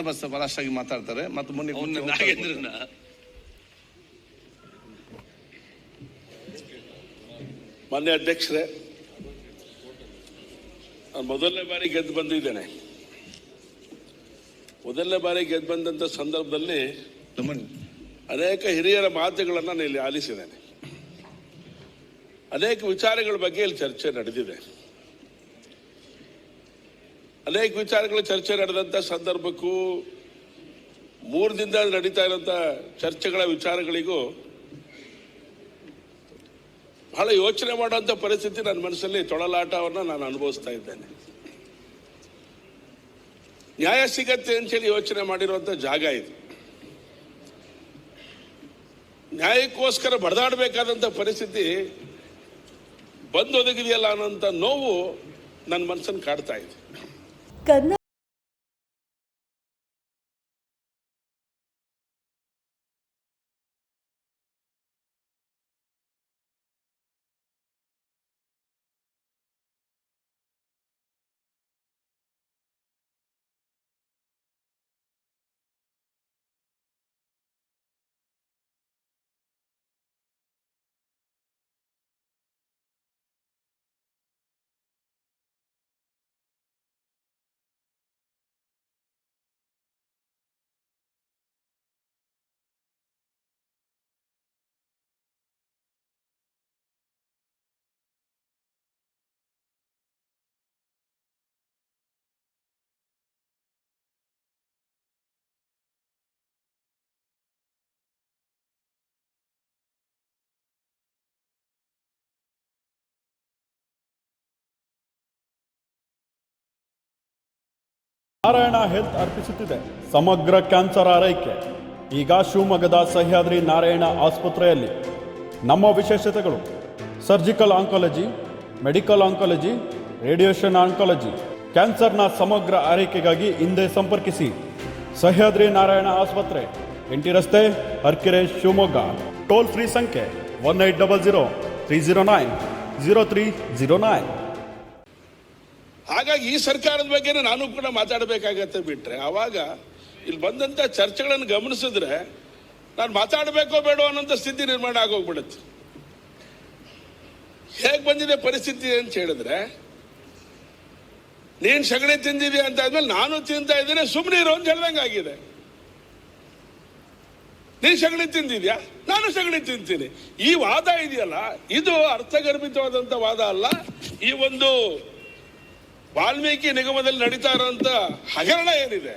Bus fast ಆಗಿ ಮಾತಾಡ್ತಾರೆ ಮತ್ತು ಮುಂದೆ ಮಾನ್ಯ ಅಧ್ಯಕ್ಷರೇ, ನಾನು ಮೊದಲನೇ ಬಾರಿ ಗೆದ್ದು ಬಂದಿದ್ದೇನೆ. ಮೊದಲನೇ ಬಾರಿ ಗೆದ್ದು ಬಂದಂಥ ಸಂದರ್ಭದಲ್ಲಿ ಅನೇಕ ಹಿರಿಯರ ಮಾತುಗಳನ್ನು ನಾನು ಇಲ್ಲಿ ಆಲಿಸಿದ್ದೇನೆ. ಅನೇಕ ವಿಚಾರಗಳ ಬಗ್ಗೆ ಇಲ್ಲಿ ಚರ್ಚೆ ನಡೆದಿದೆ. ಅನೇಕ ವಿಚಾರಗಳ ಚರ್ಚೆ ನಡೆದಂಥ ಸಂದರ್ಭಕ್ಕೂ 3 ದಿನದಿಂದ ನಡೀತಾ ಇರೋಂಥ ಚರ್ಚೆಗಳ ವಿಚಾರಗಳಿಗೂ ಬಹಳ ಯೋಚನೆ ಮಾಡುವಂಥ ಪರಿಸ್ಥಿತಿ ನನ್ನ ಮನಸ್ಸಲ್ಲಿ ತೊಳಲಾಟವನ್ನು ನಾನು ಅನುಭವಿಸ್ತಾ ಇದ್ದೇನೆ. ನ್ಯಾಯ ಸಿಗತ್ತೆ ಅಂತೇಳಿ ಯೋಚನೆ ಮಾಡಿರುವಂಥ ಜಾಗ ಇದು. ನ್ಯಾಯಕ್ಕೋಸ್ಕರ ಬಡದಾಡಬೇಕಾದಂಥ ಪರಿಸ್ಥಿತಿ ಬಂದೊದಗಿದೆಯಲ್ಲ ಅನ್ನೋಂಥ ನೋವು ನನ್ನ ಮನಸ್ಸನ್ನು ಕಾಡ್ತಾ ಇದೆ. ನಾರಾಯಣ ಹೆಲ್ತ್ ಅರ್ಪಿಸುತ್ತಿದೆ ಸಮಗ್ರ ಕ್ಯಾನ್ಸರ್ ಆರೈಕೆ. ಈಗ ಶಿವಮೊಗ್ಗದ ಸಹ್ಯಾದ್ರಿ ನಾರಾಯಣ ಆಸ್ಪತ್ರೆಯಲ್ಲಿ ನಮ್ಮ ವಿಶೇಷತೆಗಳು: surgical oncology, medical oncology, radiation oncology. ಕ್ಯಾನ್ಸರ್ನ ಸಮಗ್ರ ಆರೈಕೆಗಾಗಿ ಹಿಂದೆ ಸಂಪರ್ಕಿಸಿ ಸಹ್ಯಾದ್ರಿ ನಾರಾಯಣ ಆಸ್ಪತ್ರೆ, ಎಂಟಿ ರಸ್ತೆ, ಹರ್ಕೆರೆ, ಶಿವಮೊಗ್ಗ. ಟೋಲ್ ಫ್ರೀ ಸಂಖ್ಯೆ 1800-309-0309. ಹಾಗಾಗಿ ಈ ಸರ್ಕಾರದ ಬಗ್ಗೆ ನಾನು ಕೂಡ ಮಾತಾಡಬೇಕಾಗತ್ತೆ. ಬಿಟ್ರೆ ಆವಾಗ ಇಲ್ಲಿ ಬಂದಂಥ ಚರ್ಚೆಗಳನ್ನು ಗಮನಿಸಿದ್ರೆ ನಾನು ಮಾತಾಡಬೇಕೋ ಬೇಡೋ ಅನ್ನೋಂಥ ಸ್ಥಿತಿ ನಿರ್ಮಾಣ ಆಗೋಗ್ಬಿಡುತ್ತೆ. ಹೇಗೆ ಬಂದಿದೆ ಪರಿಸ್ಥಿತಿ ಅಂತ ಹೇಳಿದ್ರೆ, ನೀನು ಸಗಣಿ ತಿಂದಿದ್ಯಾ ಅಂತ ಆದ್ಮೇಲೆ ನಾನು ತಿಂತಾ ಇದ್ದೇನೆ, ಸುಮ್ಮನೆ ಇರೋ ಅಂತ ಹೇಳ್ದಂಗೆ ಆಗಿದೆ. ನೀನು ಸಗಣಿ ತಿಂದಿದ್ಯಾ, ನಾನು ಸಗಣಿ ತಿಂತೀನಿ. ಈ ವಾದ ಇದೆಯಲ್ಲ, ಇದು ಅರ್ಥಗರ್ಭಿತವಾದಂಥ ವಾದ ಅಲ್ಲ. ಈ ಒಂದು ವಾಲ್ಮೀಕಿ ನಿಗಮದಲ್ಲಿ ನಡೀತಾ ಇರೋಂಥ ಹಗರಣ ಏನಿದೆ,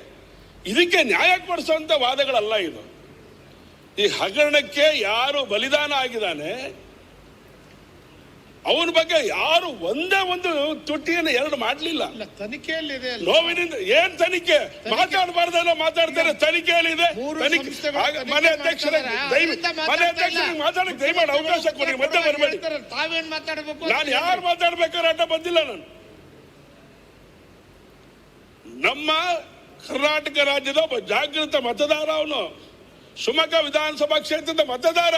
ಇದಕ್ಕೆ ನ್ಯಾಯ ಕೊಡಿಸುವಂಥ ವಾದಗಳಲ್ಲ ಇದು. ಈ ಹಗರಣಕ್ಕೆ ಯಾರು ಬಲಿದಾನ ಆಗಿದ್ದಾನೆ ಅವನ ಬಗ್ಗೆ ಯಾರು ಒಂದೇ ಒಂದು ತುಟಿಯನ್ನು ಎರಡು ಮಾಡಲಿಲ್ಲ. ತನಿಖೆಯಲ್ಲಿದೆ. ನೋವಿನಿಂದ ಏನ್ ತನಿಖೆ? ಮಾತಾಡಬಾರ್ದಲ್ಲ ಮಾತಾಡ್ತಾರೆ. ತನಿಖೆಯಲ್ಲಿದೆ. ಮನೆ ಅಧ್ಯಕ್ಷರೇ ಮಾತಾಡಕ್ಕೆ ದಯಮಾಡಿ ಅವಕಾಶ ಕೊಡಿ, ಮತ್ತೆ ಬರಬೇಡಿ. ತಾವೇನ್ ಮಾತಾಡಬೇಕು? ನಾನು ಯಾರು ಮಾತಾಡ್ಬೇಕಾದ್ರೆ ಅಡ್ಡ ಬಂದಿಲ್ಲ. ನಾನು ನಮ್ಮ ಕರ್ನಾಟಕ ರಾಜ್ಯದ ಒಬ್ಬ ಜಾಗೃತ ಮತದಾರ, ಅವನು ಶಿವಮೊಗ್ಗ ವಿಧಾನಸಭಾ ಕ್ಷೇತ್ರದ ಮತದಾರ.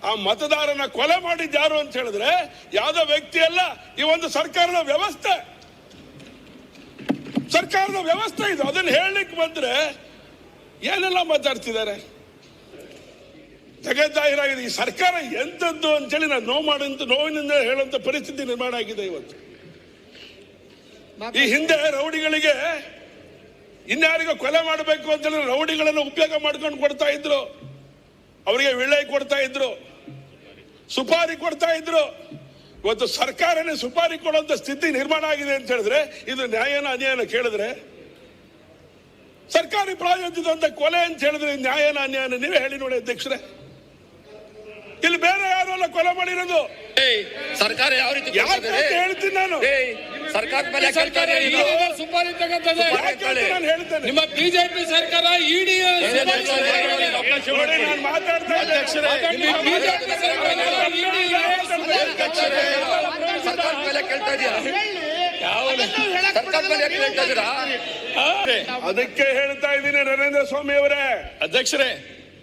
ಆ ಮತದಾರನ ಕೊಲೆ ಮಾಡಿದ್ದು ಯಾರು ಅಂತ ಹೇಳಿದ್ರೆ ಯಾವುದೋ ವ್ಯಕ್ತಿ ಅಲ್ಲ, ಈ ಒಂದು ಸರ್ಕಾರದ ವ್ಯವಸ್ಥೆ. ಸರ್ಕಾರದ ವ್ಯವಸ್ಥೆ ಇದು. ಅದನ್ನು ಹೇಳಲಿಕ್ಕೆ ಬಂದ್ರೆ ಏನೆಲ್ಲ ಮಾತಾಡ್ತಿದ್ದಾರೆ. ಜಗಜ್ಜಾಹೀರಾಗಿದೆ. ಈ ಸರ್ಕಾರ ಎಂಥದ್ದು ಅಂತೇಳಿ ನಾನು ನೋವಿನಿಂದ ಹೇಳುವಂತ ಪರಿಸ್ಥಿತಿ ನಿರ್ಮಾಣ ಆಗಿದೆ ಇವತ್ತು. ಈ ಹಿಂದೆ ರೌಡಿಗಳಿಗೆ ಇನ್ಯಾರಿಗೂ ಕೊಲೆ ಮಾಡಬೇಕು ಅಂತ ಹೇಳಿ ರೌಡಿಗಳನ್ನು ಉಪಯೋಗ ಮಾಡ್ಕೊಂಡು ಕೊಡ್ತಾ ಇದ್ರು, ಅವರಿಗೆ ವಿಳೆ ಕೊಡ್ತಾ ಇದ್ರು, ಸುಪಾರಿ ಕೊಡ್ತಾ ಇದ್ರು. ಇವತ್ತು ಸರ್ಕಾರನೇ ಸುಪಾರಿ ಕೊಡುವಂತ ಸ್ಥಿತಿ ನಿರ್ಮಾಣ ಆಗಿದೆ ಅಂತ ಹೇಳಿದ್ರೆ ಇದು ನ್ಯಾಯನ ಅನ್ಯಾಯನ ಕೇಳಿದ್ರೆ? ಸರ್ಕಾರಿ ಪ್ರಾಯೋಜಿತ ಕೊಲೆ ಅಂತ ಹೇಳಿದ್ರೆ ನ್ಯಾಯನ ಅನ್ಯಾಯನ ನೀವೇ ಹೇಳಿ ನೋಡಿ ಅಧ್ಯಕ್ಷರೇ. ಇಲ್ಲಿ ಬೇರೆ ಯಾರು ಅಲ್ಲ ಕೊಲೆ ಮಾಡಿರೋದು. ಸರ್ಕಾರ ಯಾವ ರೀತಿ ಹೇಳ್ತೀನಿ ನಾನು. ಸರ್ಕಾರ ಮೇಲೆ ಸುಪಾರಿ ತಗೊಂತದೆ. ನಾನು ಹೇಳ್ತೇನೆ, ನಿಮ್ಮ ಬಿಜೆಪಿ ಸರ್ಕಾರ ಇಡಿ ನಾನು ಮಾತಾಡ್ತಾ ಸರ್ಕಾರ ಮೇಲೆ ಕೇಳ್ತಾ ಇದೀಯಾ? ಸರ್ಕಾರ ಮೇಲೆ ಕೇಳ್ತಾ ಇದ್ದೀರಾ? ಅದಕ್ಕೆ ಹೇಳ್ತಾ ಇದ್ದೀನಿ ನರೇಂದ್ರ ಸ್ವಾಮಿ ಅವರೇ. ಅಧ್ಯಕ್ಷರೇ,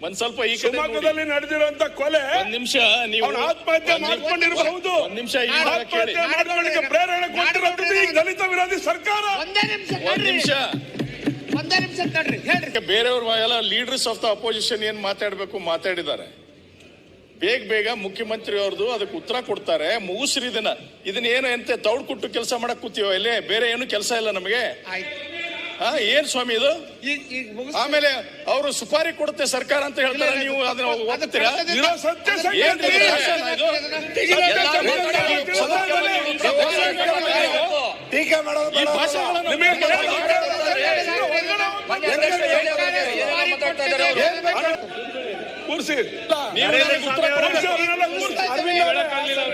ಒಂದ್ ಸ್ವಲ್ಪ ಈ ಶಿವಮೊಗ್ಗದಲ್ಲಿ ನಡೆದಿರುವಂತ ಕೊಲೆ ನಿಮಿಷ ನೀವು ಆತ್ಮಹತ್ಯೆ ಮಾಡ್ಕೊಂಡಿರಬಹುದು. ನಿಮಿಷ ಆತ್ಮಹತ್ಯೆ ಮಾಡ್ಕೊಳ್ಳಿಕ್ಕೆ ಪ್ರೇರಣೆ ಕೊಟ್ಟಿರೋದು ಈ ದಲಿತ ವಿರೋಧಿ ಸರ್ಕಾರ. ಒಂದ್ ನಿಮಿಷ ಒಂದೇ ನಿಮಿಷ ತಡ್ರಿ ಹೇಳ್ರಿ. ಬೇರೆಯವ್ರ ಎಲ್ಲ ಲೀಡರ್ಸ್ ಆಫ್ ದ ಅಪೋಸಿಷನ್ ಏನ್ ಮಾತಾಡ್ಬೇಕು ಮಾತಾಡಿದ್ದಾರೆ. ಬೇಗ ಮುಖ್ಯಮಂತ್ರಿ ಅವ್ರದ್ದು ಅದಕ್ಕೆ ಉತ್ತರ ಕೊಡ್ತಾರೆ. ಮುಗಿಸ್ರಿ ಇದನ್ನ ಏನು ಎಂತ ತೌಡ್ ಕೊಟ್ಟು ಕೆಲಸ ಮಾಡಕ್ ಕೂತೀವೋ ಇಲ್ಲಿ, ಬೇರೆ ಏನು ಕೆಲಸ ಇಲ್ಲ ನಮಗೆ. ಆಯ್ತು, ಏನ್ ಸ್ವಾಮಿ ಇದು? ಈಗ ಆಮೇಲೆ ಅವರು ಸುಪಾರಿ ಕೊಡುತ್ತೆ ಸರ್ಕಾರ ಅಂತ ಹೇಳ್ತಾರೆ, ನೀವು ಅದನ್ನ ಒಪ್ತೀರಾ? ಇರೋ ಸತ್ಯ ಏನ್ ಸಂಗತಿ ಇದು ಭಾಷಣ ಇದು? ಟೀಕೆ ಮಾಡೋದು ಈ ಭಾಷೆಗಳನ್ನು ಕೂರಿಸಿ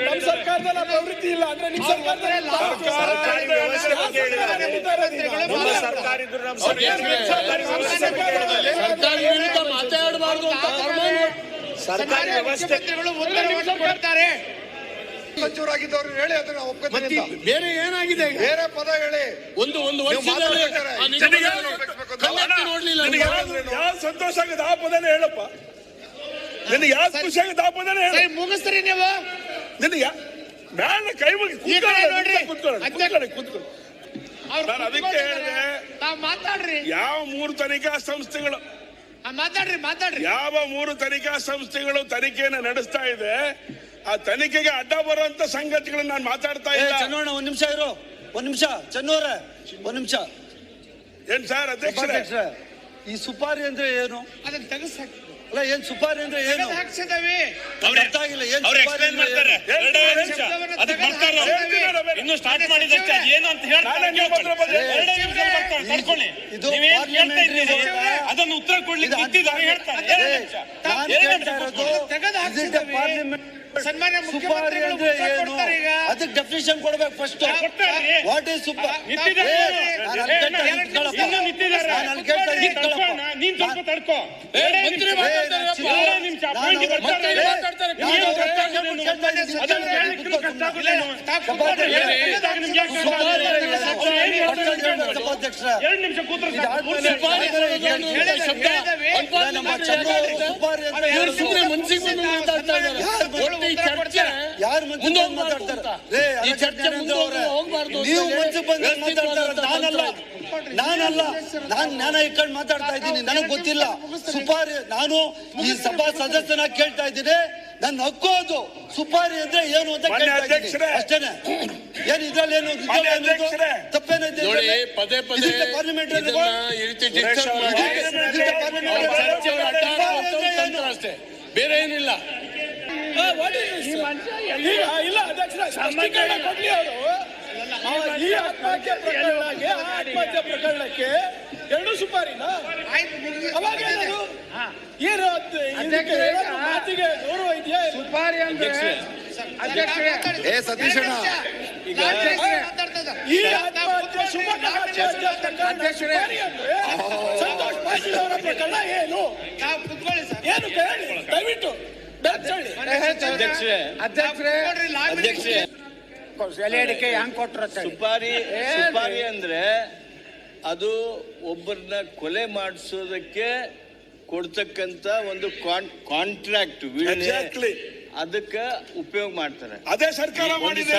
ನಮ್ಮ ಸರ್ಕಾರದಲ್ಲಿ ಪ್ರವೃತ್ತಿ ಇಲ್ಲ ಅಂದ್ರೆ ನಿಮ್ಮ ಸರ್ಕಾರದಲ್ಲಿ ಮಾತಾಡಬಾರ್ದು ಸರ್ಕಾರಿ ಮುಖ್ಯಮಂತ್ರಿಗಳು ಉತ್ತರವನ್ನು ಕೊಡ್ತಾರೆ. ಮಂಜೂರಾಗಿದ್ದವ್ರು ಹೇಳಿ ಅದನ್ನ ಒಪ್ಕೊತೀನಿ ಅಂತ. ಬೇರೆ ಏನಾಗಿದೆ? ಬೇರೆ ಪದ ಹೇಳಿ. ಒಂದು ವರ್ಷದಲ್ಲಿ ನೋಡ್ಲಿಲ್ಲ. ಯಾವ ಸಂತೋಷ ಆಗುತ್ತೆ ಆ ಪದನೇ ಹೇಳಪ್ಪ. ನಿನಗೆ ಯಾವ ಖುಷಿ ಆಗುತ್ತೆ ಆ ಪದನೇ ಹೇಳ. ಸರಿ, ಮುಗಿಸ್ರಿ ನೀವು. ನಿನಗೆ ನಾನು ಕೈ ಮುಗಿ ಈ ಕಡೆ ನೋಡ್ರಿ. ಕೂತ್ಕೊಳ್ಳಿ. ನಾನು ಅದಕ್ಕೆ ಹೇಳಿದೆ, ತಾವ್ ಮಾತಾಡ್ರಿ. ಯಾವ 3 ತನಿಖಾ ಸಂಸ್ಥೆಗಳು ಮಾತಾಡ್ರಿ. ಯಾವ 3 ತನಿಖಾ ಸಂಸ್ಥೆಗಳು ತನಿಖೆಯನ್ನು ನಡೆಸ್ತಾ ಇದೆ, ಆ ತನಿಖೆಗೆ ಅಡ್ಡ ಬರುವಂತ ಸಂಗತಿಗಳನ್ನ ನಾನು ಮಾತಾಡ್ತಾ ಇಲ್ಲ. ಚನ್ನೋಣ ಒಂದ್ ನಿಮಿಷ ಇರು, ಒಂದ್ ನಿಮಿಷ ಚನ್ನೋರ ಒಂದ್ ನಿಮಿಷ. ಏನ್ ಸರ್ ಅಧ್ಯಕ್ಷರೇ, ಈ ಸುಪಾರಿ ಅಂದ್ರೆ ಏನು? ಅದನ್ನ ತೆಗೆಸಾಕಿ. ಅಲ್ಲ, ಏನ್ ಸುಪಾರಿ ಅಂದ್ರೆ ಏನು ಹಾಕ್ಸಿದವಿ. ಅರ್ಥ ಆಗಿಲ್ಲ. ಏನ್ ಸುಪಾರಿ ಅಂದ್ರೆ ಇನ್ನು ಸ್ಟಾರ್ಟ್ ಮಾಡಿದಷ್ಟೇ ಏನು ಅಂತ ಇದು ಅದನ್ನು ಉತ್ತರ ಕೊಡ್ಲಿಕ್ಕೆ ಪಾರ್ಲಿಮೆಂಟ್. ಸನ್ಮಾನ್ಯ ಸುಪಾರಿ ಅಂದ್ರೆ ಏನು? ಅದಕ್ಕೆ ಡೆಫಿನಿಷನ್ ಕೊಡ್ಬೇಕು ಫಸ್ಟ್. ವಾಟ್ ಈಸ್ ಸುಪಾರಿ? ನೀನ್ ಸ್ವಲ್ಪ ತಡ್ಕೋ. ಯಾರು ಮುಂದೆ ಮಾತಾಡ್ತಾರೆ? ನೀವು ಮುಂಚೆ ಬಂದು ಮಾತಾಡ್ತಾರೆ. ನಾನಲ್ಲ ನಾನು ಜ್ಞಾನ ಇಟ್ಕೊಂಡು ಮಾತಾಡ್ತಾ ಇದ್ದೀನಿ. ನನಗೆ ಗೊತ್ತಿಲ್ಲ ಸುಪಾರಿ. ನಾನು ಈ ಸಭಾ ಸದಸ್ಯನ ಕೇಳ್ತಾ ಇದ್ದೀನಿ. ನನ್ನ ಹಕ್ಕು ಅದು. ಸುಪಾರಿ ಅಂದ್ರೆ ಏನು ಅಂತ ಕೇಳ್ತಾ ಇದ್ದೀನಿ ಅಷ್ಟೇನೆ. ಏನ್ ಇದ್ರಲ್ಲಿ ಏನು ತಪ್ಪೇನೈತೆ? ಪದೇ ಪದೇ ಪಾರ್ಲಿಮೆಂಟ್ ಅಷ್ಟೇ, ಬೇರೆ ಏನಿಲ್ಲ. ಇಲ್ಲ ಸ್ಪಷ್ಟೀಕರಣ ಕೊಡ್ಲಿ ಅವರು. ಈ ಆತ್ಮಹತ್ಯೆ ಪ್ರಕರಣಕ್ಕೆ 2 ಸುಪಾರಿನ ಅವಾಗ ಏನು ಮಾತಿಗೆ ಗೌರವ ಇದೆಯಾ? ಸುಪಾರಿ ಅಂದ್ರೆ ಸತೀಶಣ್ಣ ಈ ಆತ್ಮಹತ್ಯೆ ಸಂತೋಷ್ ಪಾಟೀಲ್ ಅವರ ಪ್ರಕರಣ ಏನು? ಏನು ಕೇಳಿ ದಯವಿಟ್ಟು ಸುಪಾರಿ ಅಂದ್ರೆ ಅದು ಒಬ್ಬರನ್ನ ಕೊಲೆ ಮಾಡಿಸೋದಕ್ಕೆ ಕೊಡ್ತಕ್ಕಂತ ಒಂದು ಕಾಂಟ್ರಾಕ್ಟ್ ಅದಕ್ಕೆ ಉಪಯೋಗ ಮಾಡ್ತಾರೆ. ಅದೇ ಸರ್ಕಾರ ಮಾಡಿದೆ.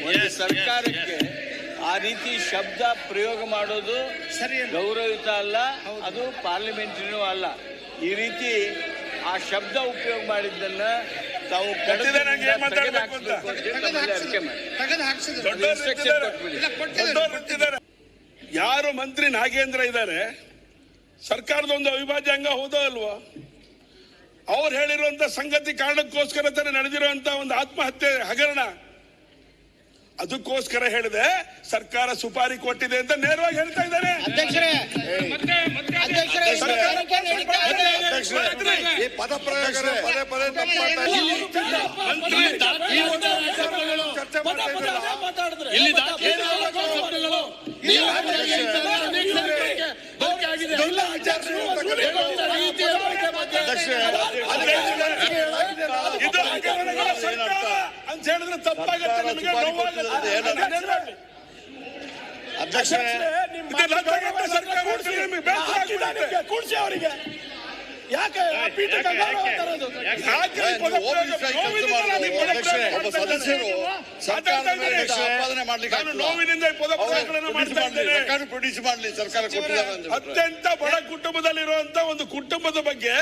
ಒಂದು ಸರ್ಕಾರಕ್ಕೆ ಆ ರೀತಿ ಶಬ್ದ ಪ್ರಯೋಗ ಮಾಡೋದು ಗೌರವಿತ ಅಲ್ಲ, ಅದು ಪಾರ್ಲಿಮೆಂಟ್ರಿನೂ ಅಲ್ಲ. ಈ ರೀತಿ ಆ ಶಬ್ದ ಉಪಯೋಗ ಮಾಡಿದ್ದನ್ನ ತಾವು ಯಾರು ಮಂತ್ರಿ ನಾಗೇಂದ್ರ ಇದ್ದಾರೆ, ಸರ್ಕಾರದ ಒಂದು ಅವಿಭಾಜ್ಯ ಅಂಗ ಹೌದೋ ಅಲ್ವಾ? ಅವ್ರು ಹೇಳಿರುವಂತ ಸಂಗತಿ ಕಾರಣಕ್ಕೋಸ್ಕರ ತಾನೇ ನಡೆದಿರುವಂತ ಒಂದು ಆತ್ಮಹತ್ಯೆ ಹಗರಣ. ಅದಕ್ಕೋಸ್ಕರ ಹೇಳಿದೆ ಸರ್ಕಾರ ಸುಪಾರಿ ಕೊಟ್ಟಿದೆ ಅಂತ ನೇರವಾಗಿ ಹೇಳ್ತಾ ಇದ್ದಾರೆ. ಈ ಪದ ಪ್ರಯೋಗ ಪದೇ ಪದೇ ಚರ್ಚೆ ಮಾಡ್ತಾ ಇಲ್ಲಿ ಅಂತ ಹೇಳಿದ್ರೆ ತಪ್ಪಾಗುತ್ತೆ. ಕೂಡಿಸಿ ಅವರಿಗೆ ಯಾಕೆ ಆ ಪೀಠಕ್ಕೆ ಅಗೌರವ ತರೋದು? ಯಾಕೆ ಈ ಪದ ಪ್ರಯೋಗ? ನೋವಿನಿಂದ ನಾನು ಈ ಪದ ಪ್ರಯೋಗ ಒಬ್ಬ ಮಾಡ್ತಾ ಸದಸ್ಯರು ಇದ್ದೇನೆ. ಸರ್ಕಾರದ ಮೇಲೆ ಆಪಾದನೆ ಮಾಡ್ಲಿಕ್ಕೆ ನಾನು ನೋವಿನಿಂದ ಈ ಪದ ಪ್ರಯೋಗಗಳನ್ನು ಮಾಡ್ತಾ ಇದ್ದೇನೆ. ಪ್ರೊಡ್ಯೂಸ್ ಮಾಡಲಿ ಸರ್ಕಾರ ಕೊಟ್ಟಿದ್ದಾರೆ ಅಂತ ಬಿಟ್ರೆ. ಅತ್ಯಂತ ಬಡ ಕುಟುಂಬದಲ್ಲಿರುವಂತ ಒಂದು ಕುಟುಂಬದ ಬಗ್ಗೆ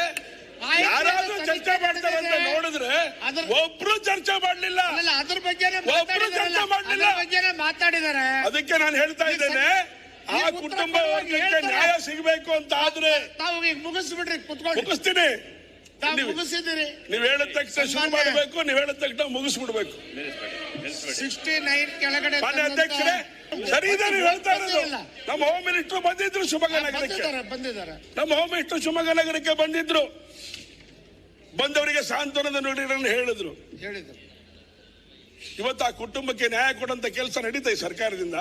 ಯಾರಾದ್ರೂ ಚರ್ಚೆ ಮಾಡ್ತಾರೆ ಅಂತ ನೋಡಿದ್ರೆ ಒಬ್ರು ಚರ್ಚೆ ಮಾಡ್ಲಿಲ್ಲ. ಅಲ್ಲ, ಅದ್ರ ಬಗ್ಗೆನೇ ಒಬ್ರು ಚರ್ಚೆ ಮಾಡ್ಲಿಲ್ಲ. ಮಾತಾಡಿದ್ದಾರೆ. ಅದಕ್ಕೆ ನಾನು ಹೇಳ್ತಾ ಇದ್ದೇನೆ, ಆ ಕುಟುಂಬ ವರ್ಗಕ್ಕೆ ನ್ಯಾಯ ಸಿಗಬೇಕು ಅಂತ ಆದ್ರೆ ತಾವು ಈಗ ಮುಗಿಸ್ಬಿಡ್ರಿ, ಕುತ್ಕೊಳ್ಳಿ. ಮುಗಿಸ್ತೀನಿ. ತಾವು ಮುಗಿಸಿದಿರಿ. ನೀವ್ ಹೇಳಿದ ತಕ್ಷಣ ಶುರು ಮಾಡಬೇಕು, ನೀವ್ ಹೇಳಿದ ತಕ್ಷಣ ಮುಗಿಸ್ಬಿಡ್ಬೇಕು. 69 ಕೆಳಗಡೆ ಮಾನ್ಯ ಅಧ್ಯಕ್ಷರೇ, ಸರಿ ಇದೆ ನೀವು ಹೇಳ್ತಾ ಇರೋದು. ನಮ್ಮ ಹೋಮ್ ಮಿನಿಸ್ಟರ್ ಬಂದಿದ್ರು ಶಿವಮೊಗ್ಗ ನಗರಕ್ಕೆ. ಬಂದಿದ್ದಾರೆ. ನಮ್ಮ ಹೋಮ್ ಮಿನಿಸ್ಟರ್ ಶಿವಮೊಗ್ಗ ನಗರಕ್ಕೆ ಬಂದಿದ್ರು. ಬಂದವರಿಗೆ ಸಾಂತ್ವನದ ನುಡಿಗಳನ್ನು ಹೇಳಿದ್ರು. ಇವತ್ತು ಆ ಕುಟುಂಬಕ್ಕೆ ನ್ಯಾಯ ಕೊಡುವಂತ ಕೆಲಸ ನಡೀತಾ ಇದೆ ಸರ್ಕಾರದಿಂದ.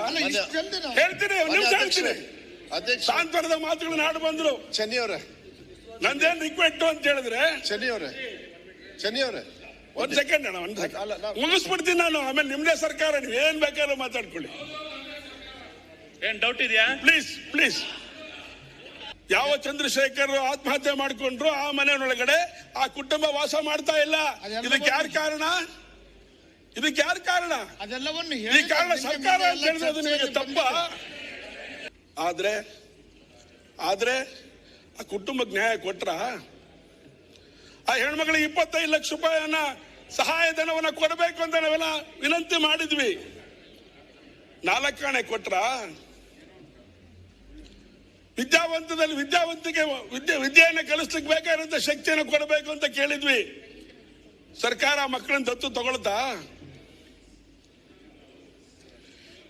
ಹೇಳ್ತೀನಿ, ಒಂದು ನಿಮಿಷ ಹೇಳ್ತೀನಿ. ಸಾಂತ್ವನದ ಮಾತುಗಳನ್ನ ಆಡು ಬಂದ್ರು. ಚೆನ್ನಿಯವರೇ, ನಂದೇನ್ ರಿಕ್ವೆಸ್ಟ್ ಅಂತ ಹೇಳಿದ್ರೆ, ಚೆನ್ನಿಯವರೇ ಒಂದ್ ಸೆಕೆಂಡ್ ಅಣ್ಣ, ಒಂದ್ ಸೆಕೆಂಡ್ ಮುಗಿಸ್ಬಿಡ್ತೀನಿ ನಾನು. ಆಮೇಲೆ ನಿಮ್ದೇ ಸರ್ಕಾರ, ನೀವ್ ಏನ್ ಬೇಕಾದ್ರೂ ಮಾತಾಡ್ಕೊಳ್ಳಿ. ಏನ್ ಡೌಟ್ ಇದೆಯಾ? ಪ್ಲೀಸ್. ಯಾವ ಚಂದ್ರಶೇಖರ್ ಆತ್ಮಹತ್ಯೆ ಮಾಡಿಕೊಂಡ್ರು ಆ ಮನೆಯೊಳಗಡೆ ಆ ಕುಟುಂಬ ವಾಸ ಮಾಡ್ತಾ ಇಲ್ಲ. ಇದಕ್ಕೆ ಯಾರು ಕಾರಣ? ಅದೆಲ್ಲವನ್ನು ಈ ಕಾರಣ ಸರ್ಕಾರ ಅಂತ ಹೇಳಿದ್ರೆ ಅದು ನಿಮಗೆ ತಪ್ಪ. ಆದ್ರೆ ಆ ಕುಟುಂಬಕ್ಕೆ ನ್ಯಾಯ ಕೊಟ್ರ? ಆ ಹೆಣ್ಮಗಳಿಗೆ 25 ಲಕ್ಷ ರೂಪಾಯಿಯನ್ನ ಸಹಾಯಧನವನ್ನ ಕೊಡಬೇಕು ಅಂತ ನಾವೆಲ್ಲ ವಿನಂತಿ ಮಾಡಿದ್ವಿ. 4 ಆಣೆ ಕೊಟ್ರ? ವಿದ್ಯೆಯನ್ನು ಕಲಿಸ್ಲಿಕ್ಕೆ ಬೇಕಾದಂತ ಶಕ್ತಿಯನ್ನು ಕೊಡಬೇಕು ಅಂತ ಕೇಳಿದ್ವಿ. ಸರ್ಕಾರ ಮಕ್ಕಳನ್ನ ದತ್ತು ತಗೊಳ್ತಾ?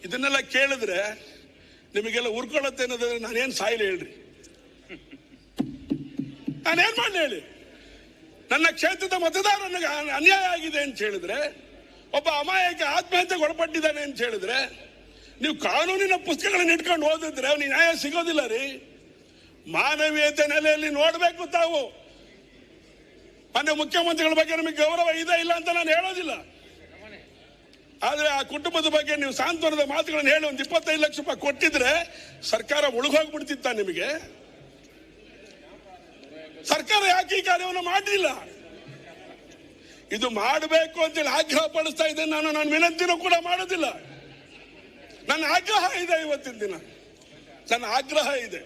ಇದನ್ನೆಲ್ಲ ಕೇಳಿದ್ರೆ ನಿಮಗೆಲ್ಲ ಉರ್ಕೊಳ್ಳುತ್ತೆ ಅನ್ನೋದಾದ್ರೆ ನಾನೇನ್ ಸಾಯಿಲಿ ಹೇಳ್ರಿ? ನಾನೇನ್ ಮಾಡ್ಲಿ ಹೇಳಿ? ನನ್ನ ಕ್ಷೇತ್ರದ ಮತದಾರನಿಗೆ ಅನ್ಯಾಯ ಆಗಿದೆ ಅಂತ ಹೇಳಿದ್ರೆ, ಒಬ್ಬ ಅಮಾಯಕ ಆತ್ಮಹತ್ಯೆಗೆ ಒಳಪಟ್ಟಿದ್ದಾನೆ ಅಂತ ಹೇಳಿದ್ರೆ, ನೀವು ಕಾನೂನಿನ ಪುಸ್ತಕಗಳನ್ನು ಇಟ್ಕೊಂಡು ಓದಿದ್ರೆ ಅವ್ನಿಗೆ ನ್ಯಾಯ ಸಿಗೋದಿಲ್ಲ ರೀ. ಮಾನವೀಯತೆ ನೆಲೆಯಲ್ಲಿ ನೋಡ್ಬೇಕು ತಾವು. ಮಾನ್ಯ ಮುಖ್ಯಮಂತ್ರಿಗಳ ಬಗ್ಗೆ ನಮಗೆ ಗೌರವ ಇದೆ ಇಲ್ಲ ಅಂತ ನಾನು ಹೇಳೋದಿಲ್ಲ. ಆದ್ರೆ ಆ ಕುಟುಂಬದ ಬಗ್ಗೆ ನೀವು ಸಾಂತ್ವನದ ಮಾತುಗಳನ್ನು ಹೇಳಿ ಒಂದು 25 ಲಕ್ಷ ರೂಪಾಯಿ ಕೊಟ್ಟಿದ್ರೆ ಸರ್ಕಾರ ಉಳುಗೋಗ್ಬಿಡ್ತಿತ್ತ ನಿಮಗೆ? ಸರ್ಕಾರ ಯಾಕೆ ಈ ಕಾರ್ಯವನ್ನು ಮಾಡಲಿಲ್ಲ? ಇದು ಮಾಡಬೇಕು ಅಂತೇಳಿ ಆಗ್ರಹ ಪಡಿಸ್ತಾ ಇದ್ದೇನೆ ನಾನು ವಿನಂತಿನೂ ಕೂಡ ಮಾಡೋದಿಲ್ಲ. ನನ್ನ ಆಗ್ರಹ ಇದೆ. ಇವತ್ತಿನ ದಿನ ನನ್ನ ಆಗ್ರಹ ಇದೆ.